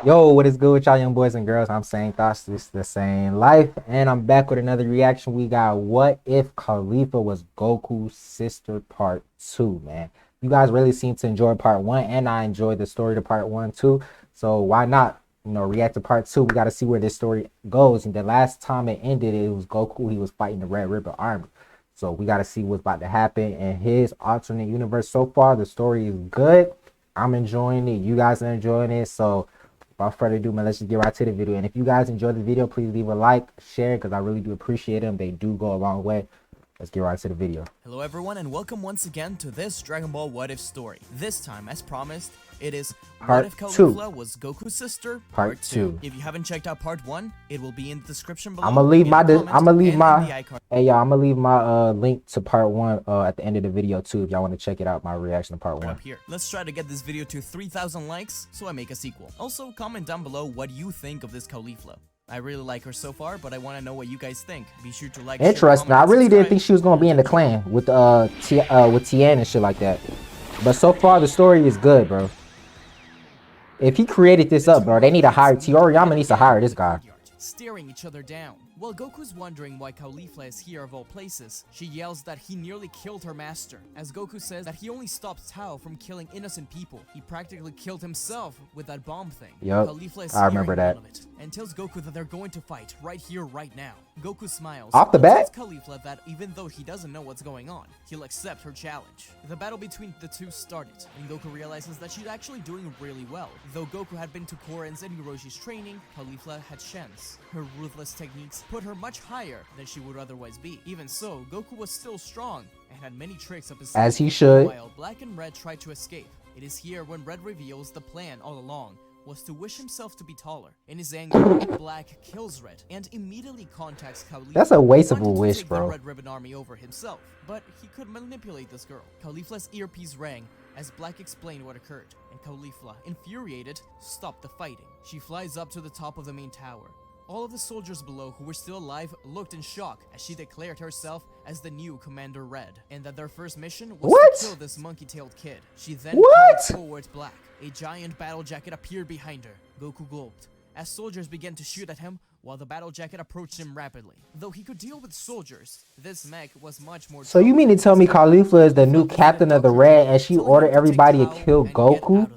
Yo, what is good with y'all young boys and girls? I'm saying thoughts, this the same life, and I'm back with another reaction. We got What If Caulifla Was Goku's Sister Part 2, man. You guys really seem to enjoy Part 1, and I enjoyed the story to Part 1 too. So why not, react to Part 2? We got to see where this story goes. And the last time it ended, it was Goku. He was fighting the Red Ribbon Army. So we got to see what's about to happen in his alternate universe. So far, the story is good. I'm enjoying it. You guys are enjoying it. So without further ado, man, let's just get right to the video. And if you guys enjoyed the video, please leave a like, share, because I really do appreciate them. They do go a long way. Let's get right to the video. Hello everyone, and welcome once again to this Dragon Ball What If story. This time, as promised, it is What If Caulifla Was Goku's Sister Part 2. If you haven't checked out Part 1, it will be in the description below. I'm gonna leave my link to Part 1 at the end of the video too, if y'all want to check it out, my reaction to Part 1. Up here. Let's try to get this video to 3,000 likes so I make a sequel. Also, comment down below what you think of this Caulifla. I really like her so far, but I want to know what you guys think. Be sure to like. Interesting. I really didn't think she was gonna be in the clan with Tien and shit like that. But so far the story is good, bro. If he created this up, bro, they need to hire Toriyama needs to hire this guy. Staring each other down. While Goku's wondering why Caulifla is here of all places, she yells that he nearly killed her master. As Goku says that he only stopped Tao from killing innocent people, he practically killed himself with that bomb thing. Yup, I remember that. And tells Goku that they're going to fight right here, right now. Goku smiles. Off the bat? Tells Caulifla that even though he doesn't know what's going on, he'll accept her challenge. The battle between the two started, and Goku realizes that she's actually doing really well. Though Goku had been to Koren's and Hiroshi's training, Caulifla had Shen's. Her ruthless techniques put her much higher than she would otherwise be. Even so, Goku was still strong and had many tricks up his sleeve. As he should. While Black and Red tried to escape, it is here when Red reveals the plan all along was to wish himself to be taller. In his anger, Black kills Red and immediately contacts Caulifla. That's a wasteful wish, bro. The Red Ribbon Army over himself, but he could manipulate this girl. Caulifla's earpiece rang as Black explained what occurred, and Caulifla, infuriated, stopped the fighting. She flies up to the top of the main tower. All of the soldiers below who were still alive looked in shock as she declared herself as the new Commander Red, and that their first mission was to kill this monkey-tailed kid. She then called towards Black. A giant battle jacket appeared behind her. Goku gulped as soldiers began to shoot at him while the battle jacket approached him rapidly. Though he could deal with soldiers, this mech was much more. So you mean to tell me Caulifla is the new captain of the Red and she ordered everybody to kill Goku?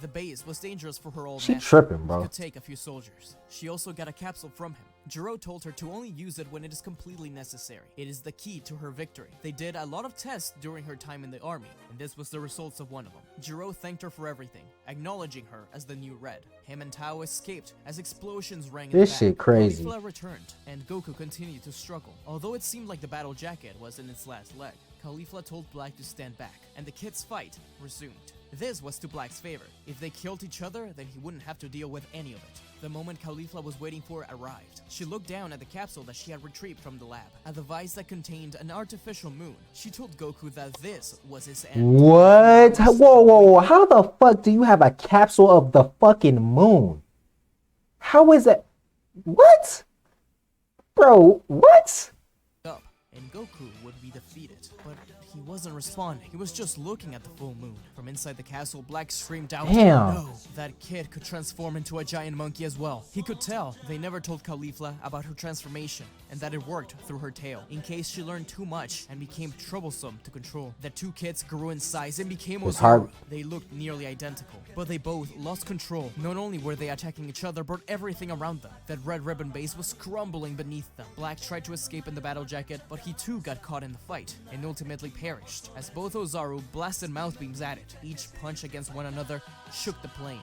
The base was dangerous for her old She tripping, bro. Could take a few soldiers. She also got a capsule from him. Jiro told her to only use it when it is completely necessary. It is the key to her victory. They did a lot of tests during her time in the army, and this was the results of one of them. Jiro thanked her for everything, acknowledging her as the new Red. Him and Tao escaped as explosions rang in the back. This shit crazy. Caulifla returned, and Goku continued to struggle. Although it seemed like the battle jacket was in its last leg, Caulifla told Black to stand back, and the kids' fight resumed. This was to Black's favor. If they killed each other, then he wouldn't have to deal with any of it. The moment Caulifla was waiting for arrived. She looked down at the capsule that she had retrieved from the lab, a device that contained an artificial moon. She told Goku that this was his end. What? Whoa. How the fuck do you have a capsule of the fucking moon? How is it? What? Bro, what? Up, and Goku would be defeated, but he wasn't responding. He was just looking at the full moon. From inside the castle, Black screamed out, "Damn! No, that kid could transform into a giant monkey as well." He could tell they never told Caulifla about her transformation and that it worked through her tail. In case she learned too much and became troublesome to control, the two kids grew in size and became Ozaru. They looked nearly identical, but they both lost control. Not only were they attacking each other, but everything around them. That Red Ribbon base was crumbling beneath them. Black tried to escape in the battle jacket, but he too got caught in the fight and ultimately perished as both Ozaru blasted mouth beams at it. Each punch against one another shook the plane.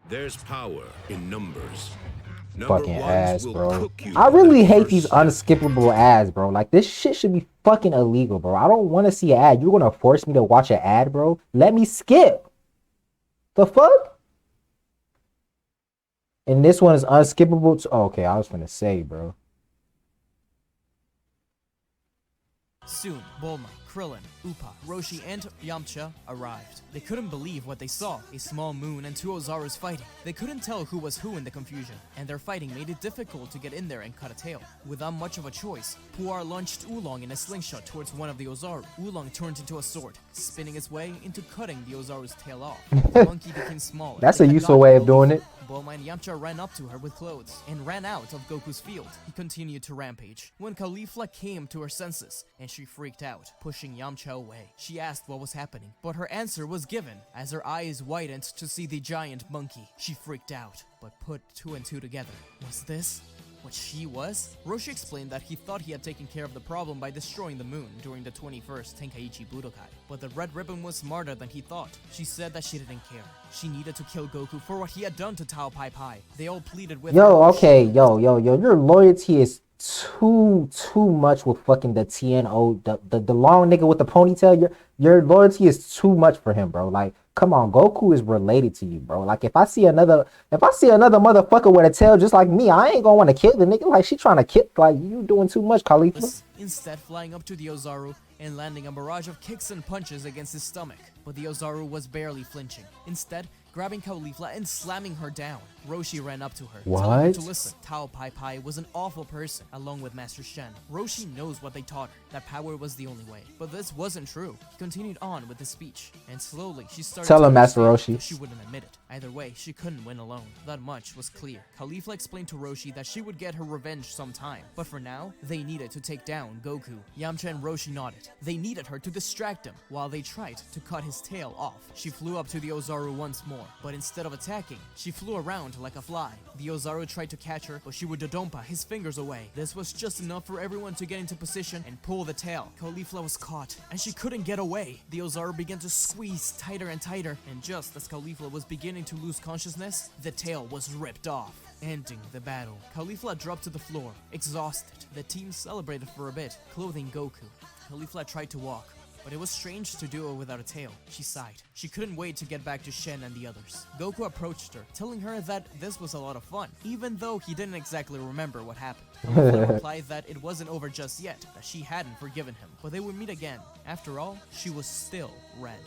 There's power in numbers. Fucking ads, bro. I really hate these unskippable ads, bro. Like, this shit should be fucking illegal, bro. I don't want to see an ad. You're gonna force me to watch an ad, bro? Let me skip. The fuck? And this one is unskippable. Oh, okay, I was gonna say, bro. Soon, Bulma, Krillin, Upa, Roshi, and Yamcha arrived. They couldn't believe what they saw, a small moon and two Ozarus fighting. They couldn't tell who was who in the confusion, and their fighting made it difficult to get in there and cut a tail. Without much of a choice, Puar launched Oolong in a slingshot towards one of the Ozaru. Oolong turned into a sword, spinning its way into cutting the Ozaru's tail off. The monkey became smaller. That's a useful way of doing it. Bulma when Yamcha ran up to her with clothes and ran out of Goku's field, he continued to rampage. When Caulifla came to her senses and she freaked out, pushing Yamcha away. She asked what was happening, but her answer was given as her eyes widened to see the giant monkey. She freaked out, but put 2 and 2 together. Was this what she was? Roshi explained that he thought he had taken care of the problem by destroying the moon during the 21st Tenkaichi Budokai, but the Red Ribbon was smarter than he thought. She said that she didn't care. She needed to kill Goku for what he had done to Tao Pai Pai. They all pleaded with her. Okay, yo, your loyalty is too much with fucking the TNO, the long nigga with the ponytail. Your loyalty is too much for him, bro. Like, come on, Goku is related to you, bro. Like, if I see another motherfucker with a tail just like me, I ain't gonna want to kill the nigga. Like, she trying to kill, like, you doing too much, Caulifla. Instead, flying up to the Ozaru and landing a barrage of kicks and punches against his stomach. But the Ozaru was barely flinching. Instead, grabbing Caulifla and slamming her down. Roshi ran up to her, telling her to listen. Tao Pai Pai was an awful person, along with Master Shen. Roshi knows what they taught her, that power was the only way. But this wasn't true. He continued on with his speech, and slowly she started Tell to him, Master understand, Roshi. but she wouldn't admit it. Either way, she couldn't win alone. That much was clear. Caulifla explained to Roshi that she would get her revenge sometime, but for now, they needed to take down Goku. Yamcha and Roshi nodded. They needed her to distract him while they tried to cut his tail off. She flew up to the Ozaru once more, but instead of attacking, she flew around like a fly. The Ozaru tried to catch her, but she would Dodonpa his fingers away. This was just enough for everyone to get into position and pull the tail. Caulifla was caught, and she couldn't get away. The Ozaru began to squeeze tighter and tighter, and just as Caulifla was beginning to lose consciousness, the tail was ripped off, ending the battle. Caulifla dropped to the floor, exhausted. The team celebrated for a bit, clothing Goku. Caulifla tried to walk, but it was strange to do it without a tail. She sighed. She couldn't wait to get back to Shen and the others. Goku approached her, telling her that this was a lot of fun, even though he didn't exactly remember what happened. Caulifla replied that it wasn't over just yet, that she hadn't forgiven him, but they would meet again. After all, she was still red.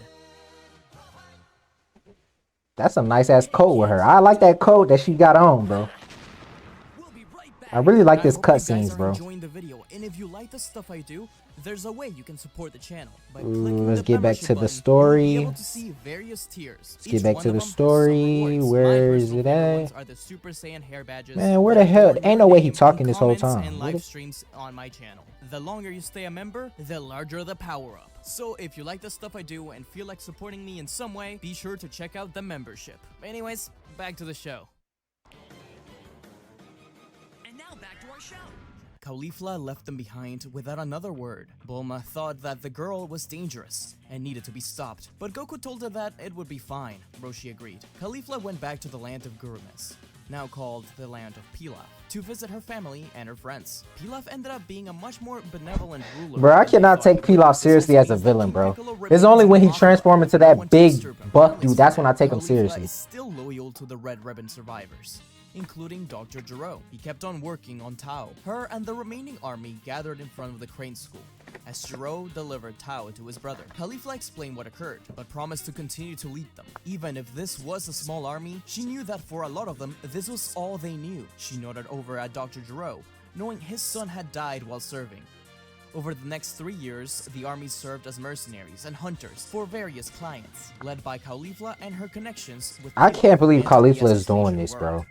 That's a nice ass coat with her. I like that coat that she got on, bro. I really like this cutscenes, bro. Enjoying the video, and if you like the stuff I do, there's a way you can support the channel by let's get back to the story. You'll be able to see various tiers. Let's get back to the story. Where is it at? Are the Super Saiyan hair badges. Man, where the hell? Ain't no way he talking this whole time. And live streams on my channel. The longer you stay a member, the larger the power up. So if you like the stuff I do and feel like supporting me in some way, be sure to check out the membership. Anyways, back to the show. Back to our show. Caulifla left them behind without another word. Bulma thought that the girl was dangerous and needed to be stopped, but Goku told her that it would be fine. Roshi agreed. Caulifla went back to the land of Gurumes, now called the land of Pilaf, to visit her family and her friends. Pilaf ended up being a much more benevolent ruler. Bro, I cannot take Pilaf seriously as a villain, bro. It's only when he transformed into that big buff dude, that's when I take him seriously. Is still loyal to the Red Ribbon survivors, including Dr. Gero. He kept on working on Tao. Her and the remaining army gathered in front of the Crane School as Gero delivered Tao to his brother. Caulifla explained what occurred, but promised to continue to lead them. Even if this was a small army, she knew that for a lot of them, this was all they knew. She nodded over at Dr. Gero, knowing his son had died while serving. Over the next 3 years, the army served as mercenaries and hunters for various clients, led by Caulifla and her connections with... I can't believe Caulifla is doing this, bro.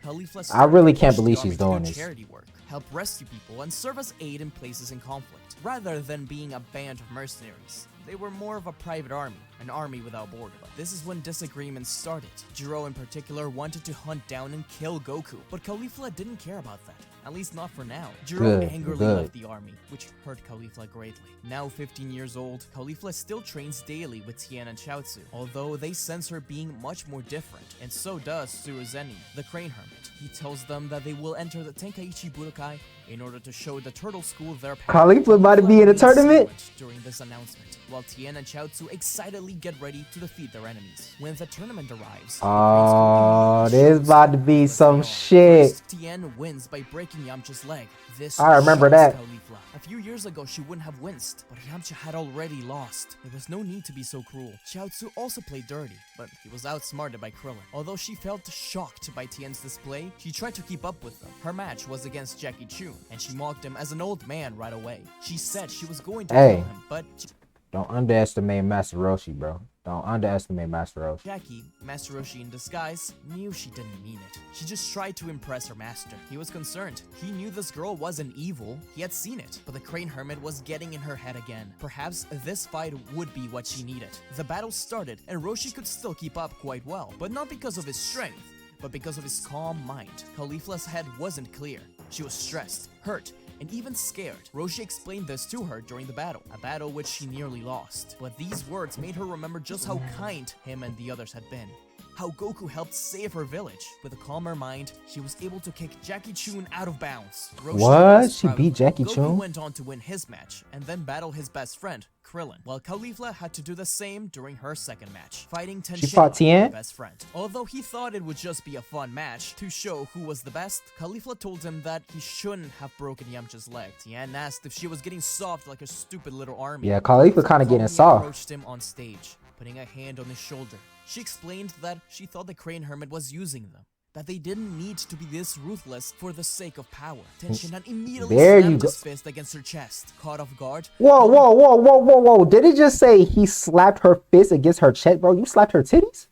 I really can't believe she's doing this. Charity work, help rescue people, and serve as aid in places in conflict, rather than being a band of mercenaries. They were more of a private army, an army without borders. This is when disagreements started. Gero in particular wanted to hunt down and kill Goku, but Caulifla didn't care about that. At least not for now. Gero angrily left the army, which hurt Caulifla greatly. Now 15 years old, Caulifla still trains daily with Tien and Chaozu, although they sense her being much more different, and so does Suruzeni, the Crane Hermit. He tells them that they will enter the Tenkaichi Budokai in order to show the Turtle School their power. Caulifla about to be in a tournament? During this announcement, while Tien and Chaozu excitedly get ready to defeat their enemies. When the tournament arrives, oh, there's about to be some shit. First, Tien wins by breaking Yamcha's leg. This I remember that. Caulifla. A few years ago, she wouldn't have winced, but Yamcha had already lost. There was no need to be so cruel. Chaozu also played dirty, but he was outsmarted by Krillin. Although she felt shocked by Tien's display, she tried to keep up with them. Her match was against Jackie Chun, and she mocked him as an old man right away. She said she was going to kill him, but... Don't underestimate Master Roshi, bro. Don't underestimate Master Roshi. Jackie, Master Roshi in disguise, knew she didn't mean it. She just tried to impress her master. He was concerned. He knew this girl wasn't evil. He had seen it. But the Crane Hermit was getting in her head again. Perhaps this fight would be what she needed. The battle started, and Roshi could still keep up quite well. But not because of his strength, but because of his calm mind. Caulifla's head wasn't clear. She was stressed, hurt, and even scared. Roshi explained this to her during the battle, a battle which she nearly lost. But these words made her remember just how kind him and the others had been. How Goku helped save her village. With a calmer mind, she was able to kick Jackie Chun out of bounds. Roshi What? was She proud beat of her. Jackie Goku Chun? went on to win his match, and then battle his best friend, Krillin, while Caulifla had to do the same during her second match, fighting Tenshinhan, fought Tien? her best friend. Although he thought it would just be a fun match to show who was the best, Caulifla told him that he shouldn't have broken Yamcha's leg. Tien asked if she was getting soft like a stupid little army. Yeah, Caulifla kind of getting Calmly soft. approached him on stage, putting a hand on his shoulder. She explained that she thought the Crane Hermit was using them, that they didn't need to be this ruthless for the sake of power. Tenshinhan immediately There you slammed go. his fist against her chest, caught off guard. Whoa, whoa, whoa, whoa, whoa, whoa. Did it just say he slapped her fist against her chest, bro? You slapped her titties?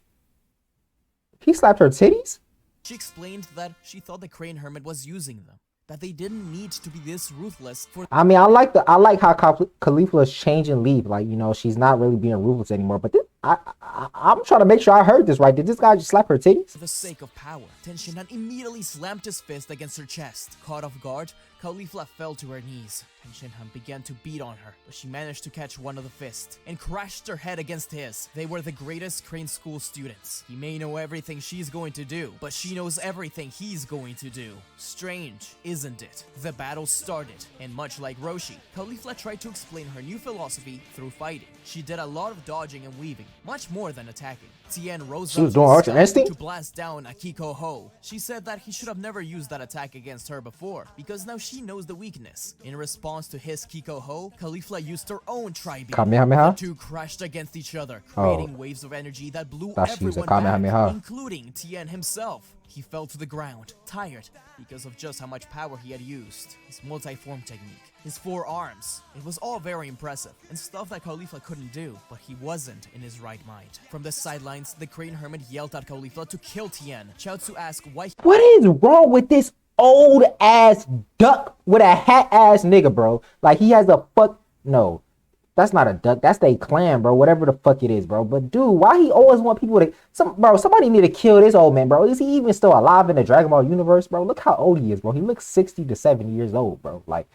He slapped her titties? She explained that she thought the Crane Hermit was using them, that they didn't need to be this ruthless for I mean, I like how Caulifla is changing leave. Like, you know, she's not really being ruthless anymore. But this, I'm trying to make sure I heard this right. Did this guy just slap her titties? the sake of power. Tenshinhan immediately slammed his fist against her chest. Caught off guard, Caulifla fell to her knees. Tenshinhan began to beat on her, but she managed to catch one of the fists and crashed her head against his. They were the greatest Crane School students. He may know everything she's going to do, but she knows everything he's going to do. Strange, isn't it? The battle started, and much like Roshi, Caulifla tried to explain her new philosophy through fighting. She did a lot of dodging and weaving, much more than attacking. Tien rose She up was to doing the Archer sky Instinct? to blast down Akiko Ho. She said that he should have never used that attack against her before, because now she knows the weakness. In response to his Kiko Ho, Caulifla used her own tri-beam. Kamehameha? The two crashed against each other, Oh. creating waves of energy that blew Thought she used a everyone back, Kamehameha. including Tien himself. He fell to the ground, tired, because of just how much power he had used. His multi-form technique, his 4 arms. It was all very impressive, and stuff that Caulifla couldn't do, but he wasn't in his right mind. From the sidelines, the Crane Hermit yelled at Caulifla to kill Tien. Chiaotzu asked why What is wrong with this old ass duck with a hat ass nigga, bro? Like, he has a fuck. No, that's not a duck. That's their clan, bro. Whatever the fuck it is, bro. But dude, why he always want people to somebody need to kill this old man, bro. Is he even still alive in the Dragon Ball universe, bro? Look how old he is, bro. He looks 60 to 70 years old, bro. Like,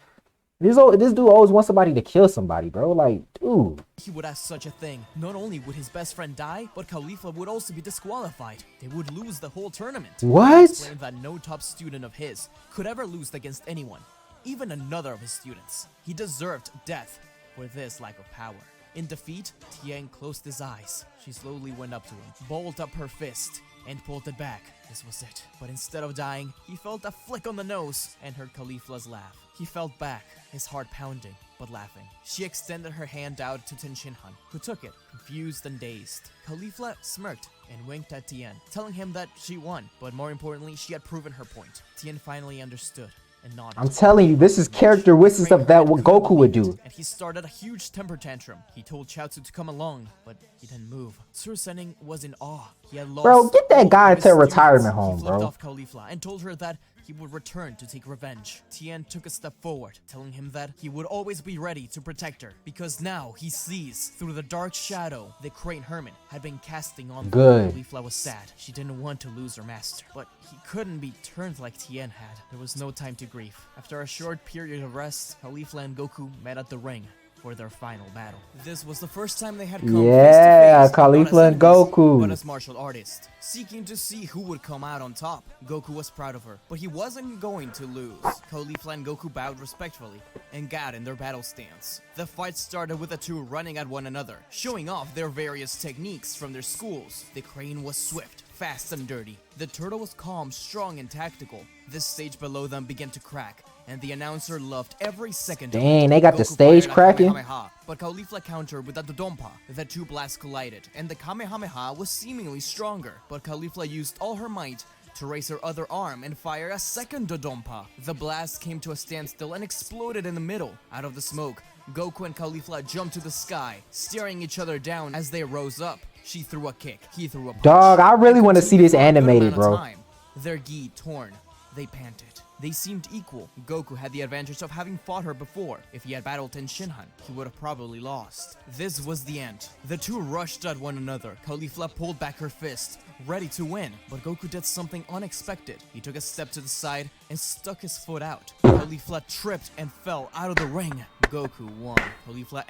this dude always wants somebody to kill somebody, bro. Like, dude. he would ask such a thing. Not only would his best friend die, but Caulifla would also be disqualified. They would lose the whole tournament. What? He explained that no top student of his could ever lose against anyone, even another of his students. He deserved death for this lack of power. In defeat, Tien closed his eyes. She slowly went up to him, balled up her fist, and pulled it back. This was it. But instead of dying, he felt a flick on the nose and heard Caulifla's laugh. He felt back, his heart pounding, but laughing. She extended her hand out to Tenshinhan, who took it, confused and dazed. Caulifla smirked and winked at Tien, telling him that she won, but more importantly, she had proven her point. Tien finally understood and nodded. I'm telling you, this is characteristics of that what Goku would do. And he started a huge temper tantrum. He told Chiaotzu to come along, but he didn't move. Sur Senning was in awe. He had lost Bro, get that all guy of his into a retirement students. home, He flipped bro. off Caulifla and told her that he would return to take revenge. Tien took a step forward, telling him that he would always be ready to protect her, because now he sees through the dark shadow the Crane Hermit had been casting on them. Good. Caulifla was sad. She didn't want to lose her master, but he couldn't be turned like Tien had. There was no time to grieve. After a short period of rest, Caulifla and Goku met at the ring for their final battle. This was the first time they had come Yeah, face to face, not as Caulifla and enemies, Goku. but as martial artists, seeking to see who would come out on top. Goku was proud of her, but he wasn't going to lose. Caulifla and Goku bowed respectfully and got in their battle stance. The fight started with the two running at one another, showing off their various techniques from their schools. The Crane was swift, fast and dirty. The Turtle was calm, strong and tactical. The stage below them began to crack, and the announcer loved every second of it. Dang, they got the Goku stage fired a cracking? Kamehameha, but Caulifla countered with a Dodonpa. The two blasts collided, and the Kamehameha was seemingly stronger, but Caulifla used all her might to raise her other arm and fire a second Dodonpa. The blast came to a standstill and exploded in the middle. Out of the smoke, Goku and Caulifla jumped to the sky, staring each other down as they rose up. She threw a kick, he threw a punch. Dog, I really They want to see continued this for a good animated, amount of bro. time. Their gi torn. They panted. They seemed equal. Goku had the advantage of having fought her before. If he had battled Tenshinhan, he would have probably lost. This was the end. The two rushed at one another. Caulifla pulled back her fist, ready to win. But Goku did something unexpected. He took a step to the side and stuck his foot out. Caulifla tripped and fell out of the ring. Goku won. Caulifla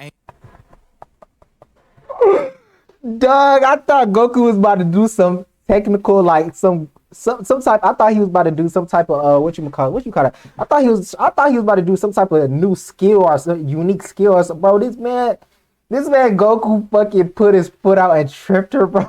Dog, I thought Goku was about to do some technical, like some type. I thought he was about to do some type of what you call it. I thought he was about to do some type of new skill or some unique skill or something. Bro, this man Goku fucking put his foot out and tripped her, bro.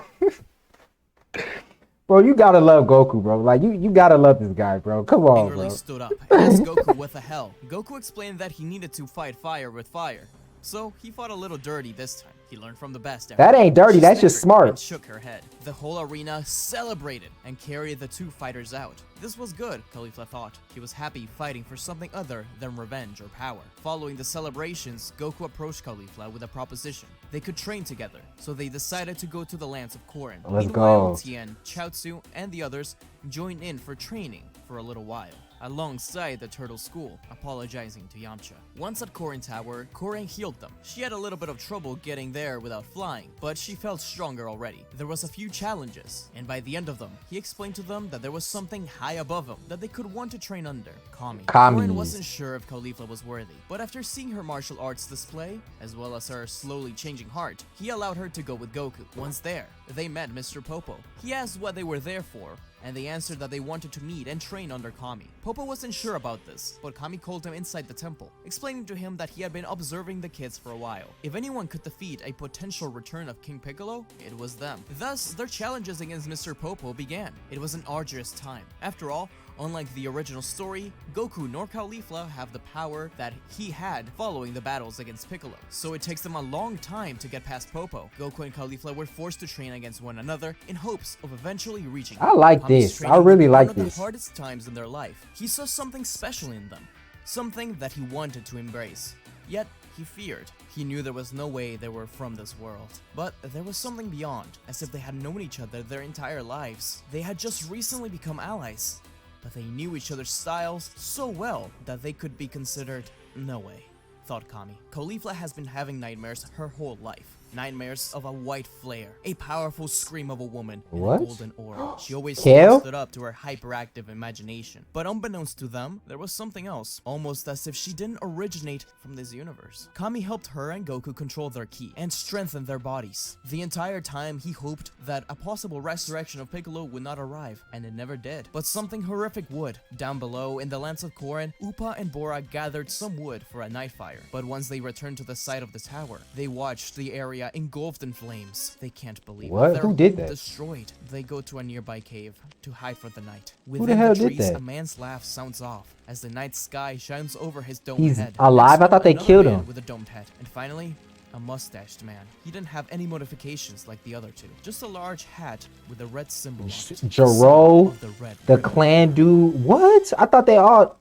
Bro, you gotta love Goku, bro. Like you gotta love this guy, bro. Come on, angrily bro. stood up and asked Goku what the hell. Goku explained that he needed to fight fire with fire. So he fought a little dirty this time. He learned from the best. That ain't dirty, She that's just snickered smart. and shook her head. The whole arena celebrated and carried the two fighters out. This was good, Caulifla thought. He was happy fighting for something other than revenge or power. Following the celebrations, Goku approached Caulifla with a proposition. They could train together, so they decided to go to the lands of Korin. Let's Meanwhile, go. Tien, Chaozu, and the others joined in for training for a little while, alongside the Turtle School, apologizing to Yamcha. Once at Korin Tower, Korin healed them. She had a little bit of trouble getting there without flying, but she felt stronger already. There was a few challenges, and by the end of them, he explained to them that there was something high above them that they could want to train under. Kami. Kamis. Korin wasn't sure if Caulifla was worthy, but after seeing her martial arts display, as well as her slowly changing heart, he allowed her to go with Goku. Once there, they met Mr. Popo. He asked what they were there for, and they answered that they wanted to meet and train under Kami. Popo wasn't sure about this, but Kami called him inside the temple, explaining to him that he had been observing the kids for a while. If anyone could defeat a potential return of King Piccolo, it was them. Thus, their challenges against Mr. Popo began. It was an arduous time. After all, unlike the original story, Goku nor Caulifla have the power that he had following the battles against Piccolo, so it takes them a long time to get past Popo. Goku and Caulifla were forced to train against one another in hopes of eventually reaching. I like Kami's this. I training really was like one of this. the hardest times in their life. He saw something special in them, something that he wanted to embrace. Yet, he feared. He knew there was no way they were from this world. But there was something beyond, as if they had known each other their entire lives. They had just recently become allies, but they knew each other's styles so well that they could be considered no way, thought Kami. Caulifla has been having nightmares her whole life. Nightmares of a white flare, a powerful scream of a woman, and What? a golden orb. She always Kale? stood up to her hyperactive imagination. But unbeknownst to them, there was something else, almost as if she didn't originate from this universe. Kami helped her and Goku control their ki and strengthen their bodies. The entire time, he hoped that a possible resurrection of Piccolo would not arrive, and it never did. But something horrific would. Down below, in the lands of Korin, Upa and Bora gathered some wood for a night fire. But once they returned to the site of the tower, they watched the area engulfed in flames. They can't believe it. What? Their Who did home that? Destroyed. They go to a nearby cave to hide for the night. the Within hell the did trees, that? a man's laugh sounds off as the night sky shines over his domed He's head. alive? I thought they Another killed man him. with a domed head. And finally, a mustached man. He didn't have any modifications like the other two. Just a large hat with a red symbol on it. The symbol Jaro, of the red the ribbon. clan dude. What? I thought they all.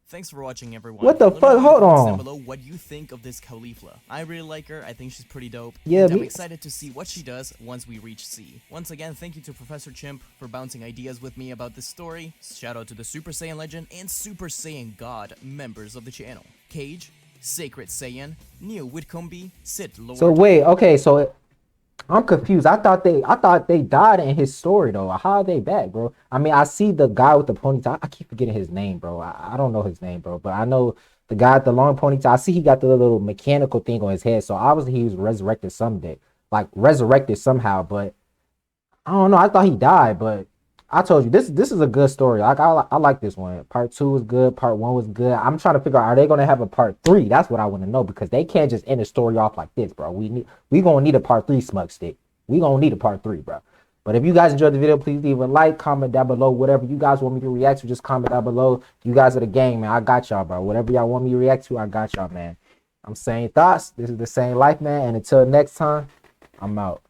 Thanks for watching, everyone. What the Let me know fuck? in the Hold comments on. down below what you think of this Caulifla. I really like her. I think she's pretty dope. Yeah, and I'm me- excited to see what she does once we reach C. Once again, thank you to Professor Chimp for bouncing ideas with me about this story. Shout out to the Super Saiyan Legend and Super Saiyan God members of the channel. Cage, Sacred Saiyan, Neo Whitcombe, Sith Lord. So wait, okay, so I'm confused. I thought they died in his story though. How are they back, bro? I mean, I see the guy with the ponytail. I keep forgetting his name, bro. I don't know his name, bro, but I know the guy with the long ponytail. I see he got the little mechanical thing on his head. So obviously he was resurrected someday, like resurrected somehow. But I don't know. I thought he died, but I told you this is a good story. Like I like this one. Part 2 was good. Part 1 was good. I'm trying to figure out, are they gonna have a part 3? That's what I want to know, because they can't just end the story off like this, bro. We gonna need a part 3, Smug Stick. We gonna need a part 3, bro. But if you guys enjoyed the video, please leave a like, comment down below. Whatever you guys want me to react to, just comment down below. You guys are the gang, man. I got y'all, bro. Whatever y'all want me to react to, I got y'all, man. I'm saying thoughts. This is the same life, man. And until next time, I'm out.